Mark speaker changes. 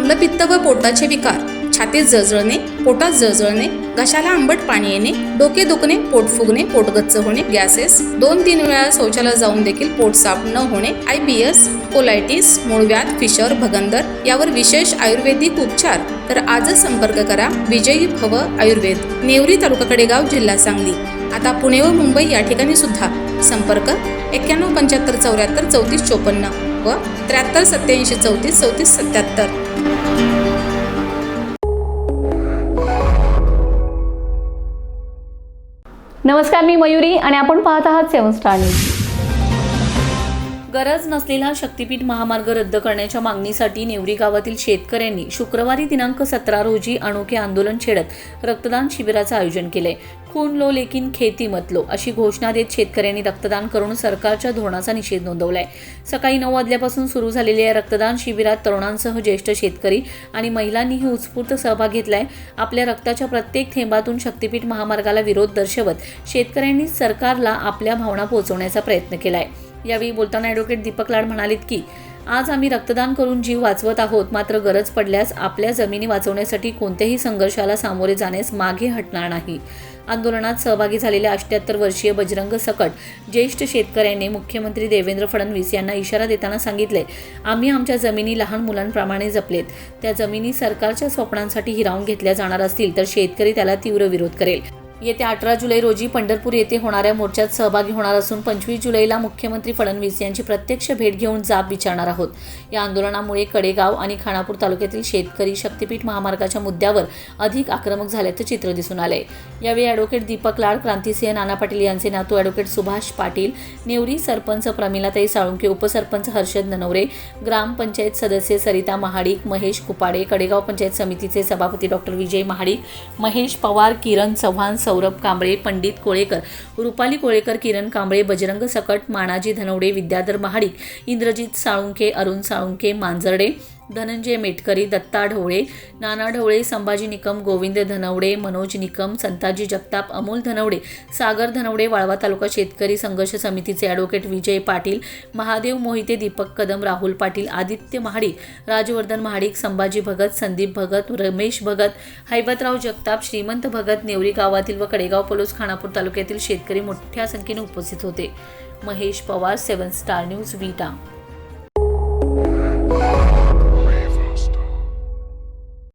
Speaker 1: मलपित्त व पोटाचे विकार, छातीत जळजळणे, पोटात जळजळणे, घशाला आंबट पाणी येणे, डोके दुखणे, पोट फुगणे, पोट गच्च होणे, गॅसेस, 2-3 वेळा शौचालयात जाऊन देखील पोट साफ न होणे, IBS, कोलायटिस, मूळव्याध, फिशर, भगंदर यावर विशेष आयुर्वेदिक उपचार. तर आजच संपर्क करा विजयी भव आयुर्वेद, नेवरी तालुका कडेगाव, जिल्हा सांगली. आता पुणे व मुंबई या ठिकाणी सुद्धा. संपर्क 91 75 74 34 54 व 73 87 34 34 77.
Speaker 2: नमस्कार, मी मयुरी आणि आपण पाहत आहात 7 स्टार न्यूज.
Speaker 3: गरज नसलेला शक्तीपीठ महामार्ग रद्द करण्याच्या मागणीसाठी नेवरी गावातील शेतकऱ्यांनी शुक्रवारी दिनांक 17 रोजी अनोखे आंदोलन छेडत रक्तदान शिबिराचं आयोजन केले. खून लो लेकिन खेती मत लो अशी घोषणा देत शेतकऱ्यांनी रक्तदान करून सरकारच्या धोरणाचा निषेध नोंदवलाय. सकाळी 9 वाजल्यापासून सुरू झालेल्या या रक्तदान शिबिरात तरुणांसह ज्येष्ठ शेतकरी आणि महिलांनीही उत्स्फूर्त सहभाग घेतलाय. आपल्या रक्ताच्या प्रत्येक थेंबातून शक्तीपीठ महामार्गाला विरोध दर्शवत शेतकऱ्यांनी सरकारला आपल्या भावना पोहोचवण्याचा प्रयत्न केलाय. यावेळी बोलताना ॲडव्होकेट दीपक लाड म्हणालेत की आज आम्ही रक्तदान करून जीव वाचवत आहोत, मात्र गरज पडल्यास आपल्या जमिनी वाचवण्यासाठी कोणत्याही संघर्षाला सामोरे जाण्यास मागे हटणार नाही. आंदोलनात सहभागी झालेल्या 78 वर्षीय बजरंग सकट ज्येष्ठ शेतकऱ्यांनी मुख्यमंत्री देवेंद्र फडणवीस यांना इशारा देताना सांगितले, आम्ही आमच्या जमिनी लहान मुलांप्रमाणे जपलेत. त्या जमिनी सरकारच्या स्वप्नांसाठी हिरावून घेतल्या जाणार असतील तर शेतकरी त्याला तीव्र विरोध करेल. येत्या 18 जुलै रोजी पंढरपूर येथे होणाऱ्या मोर्चात सहभागी होणार असून 25 जुलैला मुख्यमंत्री फडणवीस यांची प्रत्यक्ष भेट घेऊन जाब विचारणार आहोत. या आंदोलनामुळे कडेगाव आणि खानापूर तालुक्यातील शेतकरी शक्तीपीठ महामार्गाच्या मुद्द्यावर अधिक आक्रमक झाल्याचं चित्र दिसून आलंय. यावेळी ॲडव्होकेट दीपक लाड, क्रांतिसिंह नाना पाटील यांचे नातू ॲडव्होकेट सुभाष पाटील, नेवरी सरपंच प्रमिलाताई साळुंके, उपसरपंच हर्षद ननवरे, ग्रामपंचायत सदस्य सरिता महाडिक, महेश कुपाडे, कडेगाव पंचायत समितीचे सभापती डॉक्टर विजय महाडिक, महेश पवार, किरण चव्हाण, सौरभ कांबळे, पंडित कोळेकर, रुपाली कोळेकर, किरण कांबळे, बजरंग सकट, मानाजी धनवडे, विद्याधर महाडिक, इंद्रजित साळुंके, अरुण साळुंके, मांजरडे, धनंजय मेटकरी, दत्ता ढवळे, नाना ढवळे, संभाजी निकम, गोविंद धनवडे, मनोज निकम, संताजी जगताप, अमोल धनवडे, सागर धनवडे, वाळवा तालुका शेतकरी संघर्ष समितीचे ॲडव्होकेट विजय पाटील, महादेव मोहिते, दीपक कदम, राहुल पाटील, आदित्य महाडिक, राजवर्धन महाडिक, संभाजी भगत, संदीप भगत, रमेश भगत, हैबतराव जगताप, श्रीमंत भगत, नेवरी गावातील व कडेगाव पलूस खानापूर तालुक्यातील शेतकरी मोठ्या संख्येने उपस्थित होते. महेश पवार, 7 स्टार न्यूज, विटा.